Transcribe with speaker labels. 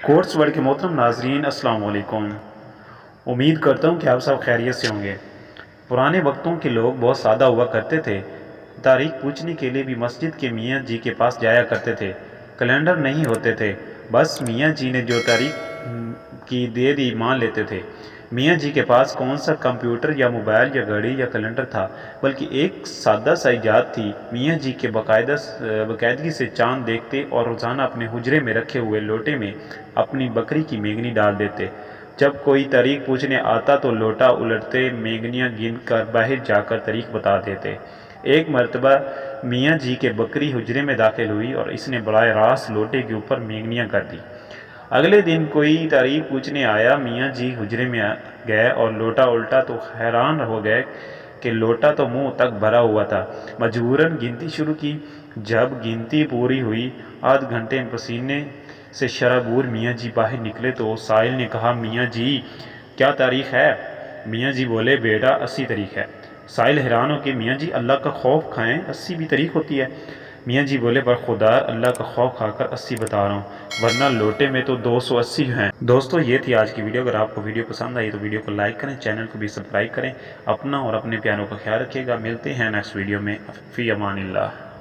Speaker 1: Course world के मोहतरम नाजरीन अस्सलाम वालेकुम। उम्मीद करता हूँ कि आप सब खैरियत से होंगे। पुराने वक्तों के लोग बहुत सादा हुआ करते थे। तारीख पूछने के लिए भी मस्जिद के मियाँ जी के पास जाया करते थे। कैलेंडर नहीं होते थे, बस मियाँ जी ने जो तारीख की दे दी मान लेते थे। मियाँ जी के पास कौन सा कंप्यूटर या मोबाइल या घड़ी या कैलेंडर था, बल्कि एक सादा सा इजाद थी। मियाँ जी के बाकायदगी से चाँद देखते और रोज़ाना अपने हुजरे में रखे हुए लोटे में अपनी बकरी की मेंगनी डाल देते। जब कोई तारीख पूछने आता तो लोटा उलटते, मेंगनियाँ गिन कर बाहर जाकर तारीख बता देते। एक मरतबा मियाँ जी के बकरी हुजरे में दाखिल हुई और इसने बराह रास्त लोटे के ऊपर मेंगनियाँ कर दी। अगले दिन कोई तारीख पूछने आया, मियाँ जी हुजरे में गए और लोटा उल्टा तो हैरान हो गए कि लोटा तो मुंह तक भरा हुआ था। मजबूरन गिनती शुरू की। जब गिनती पूरी हुई, आध घंटे पसीने से शराबूर मियाँ जी बाहर निकले तो साहिल ने कहा, मियाँ जी क्या तारीख है? मियाँ जी बोले, बेटा 80 तारीख है। साहिल हैरान हो कि मियाँ जी अल्लाह का खौफ खाएं, 80 भी तारीख होती है? मियाँ जी बोले, बरखुदा अल्लाह का खौफ खाकर 80 बता रहा हूँ, वरना लोटे में तो 280 हैं। दोस्तों, ये थी आज की वीडियो। अगर आपको वीडियो पसंद आई तो वीडियो को लाइक करें, चैनल को भी सब्सक्राइब करें। अपना और अपने प्यारों का ख्याल रखिएगा। मिलते हैं नेक्स्ट वीडियो में। फ़ी अमानिल्लाह।